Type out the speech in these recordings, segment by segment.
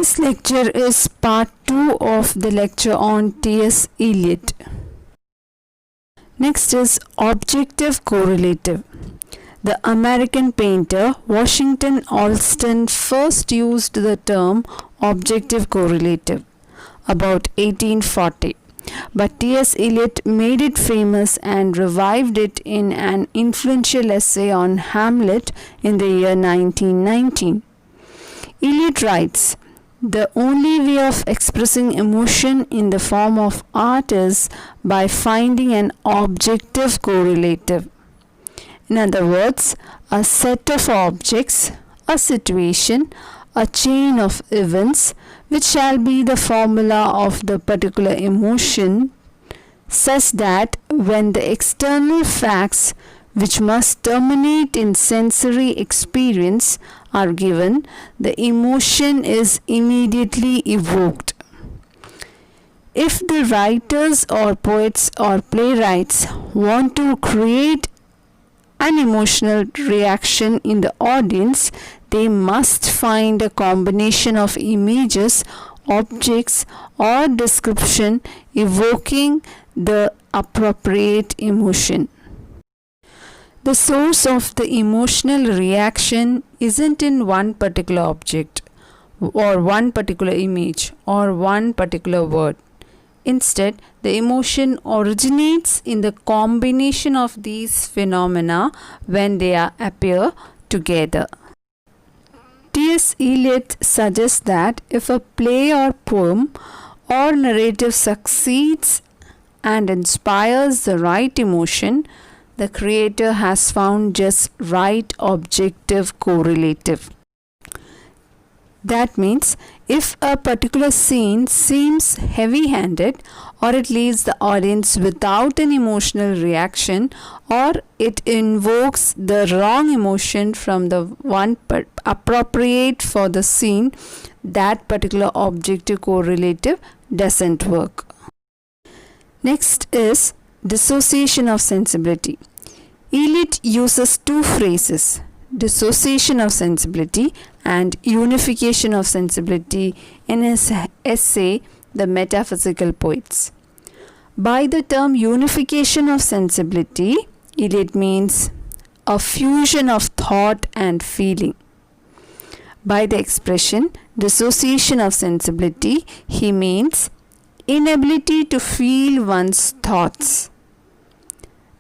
This lecture is part 2 of the lecture on T.S. Eliot. Next is objective correlative. The American painter Washington Allston first used the term objective correlative about 1840. But T.S. Eliot made it famous and revived it in an influential essay on Hamlet in the year 1919. Eliot writes, "The only way of expressing emotion in the form of art is by finding an objective correlative. In other words, a set of objects, a situation, a chain of events which shall be the formula of the particular emotion, such that when the external facts which must terminate in sensory experience are given, the emotion is immediately evoked." If the writers or poets or playwrights want to create an emotional reaction in the audience, they must find a combination of images, objects, or description evoking the appropriate emotion. The source of the emotional reaction isn't in one particular object or one particular image or one particular word. Instead, the emotion originates in the combination of these phenomena when they appear together. T.S. Eliot suggests that if a play or poem or narrative succeeds and inspires the right emotion, the creator has found just right objective correlative. That means if a particular scene seems heavy-handed, or it leaves the audience without an emotional reaction, or it invokes the wrong emotion from the one appropriate for the scene, that particular objective correlative doesn't work. Next is dissociation of sensibility. Eliot uses two phrases, dissociation of sensibility and unification of sensibility, in his essay The Metaphysical Poets. By the term unification of sensibility, Eliot means a fusion of thought and feeling. By the expression dissociation of sensibility, he means inability to feel one's thoughts.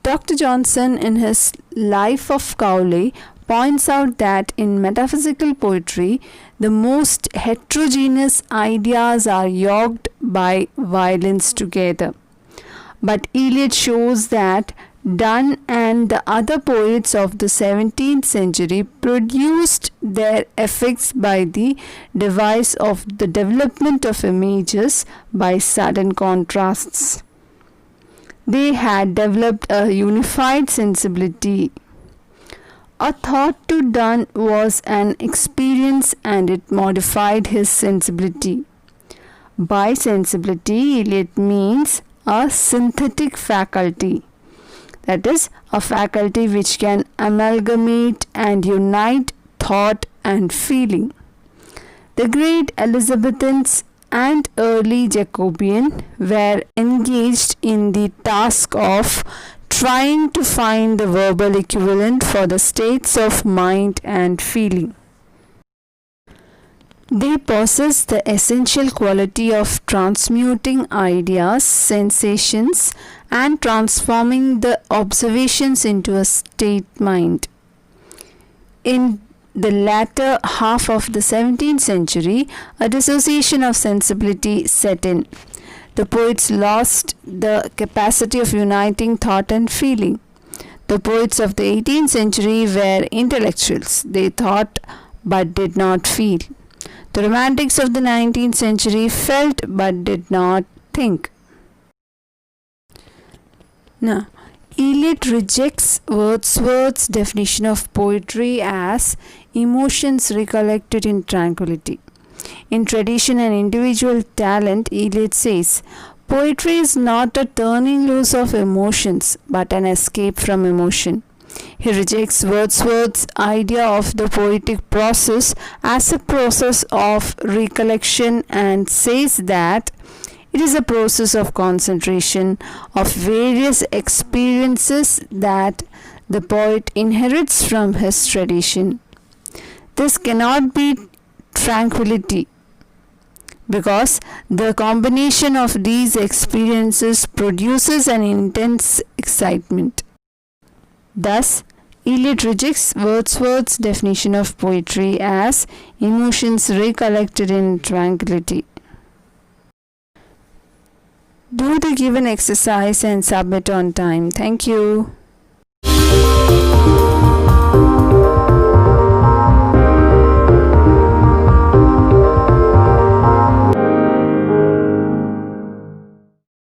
Dr. Johnson, in his Life of Cowley, points out that in metaphysical poetry, the most heterogeneous ideas are yoked by violence together. But Eliot shows that Donne and the other poets of the 17th century produced their effects by the device of the development of images by sudden contrasts. They had developed a unified sensibility. A thought to Donne was an experience and it modified his sensibility. By sensibility, Eliot means a synthetic faculty. That is, a faculty which can amalgamate and unite thought and feeling. The great Elizabethans and early Jacobean were engaged in the task of trying to find the verbal equivalent for the states of mind and feeling. They possess the essential quality of transmuting ideas, sensations, and transforming the observations into a state mind. In the latter half of the 17th century, a dissociation of sensibility set in. The poets lost the capacity of uniting thought and feeling. The poets of the 18th century were intellectuals. They thought but did not feel. The romantics of the 19th century felt but did not think. Now, Eliot rejects Wordsworth's definition of poetry as emotions recollected in tranquility. In Tradition and Individual Talent, Eliot says, "Poetry is not a turning loose of emotions, but an escape from emotion. He rejects Wordsworth's idea of the poetic process as a process of recollection and says that it is a process of concentration of various experiences that the poet inherits from his tradition. This cannot be tranquility, because the combination of these experiences produces an intense excitement. Thus, Eliot rejects Wordsworth's definition of poetry as emotions recollected in tranquility. Do the given exercise and submit on time. Thank you.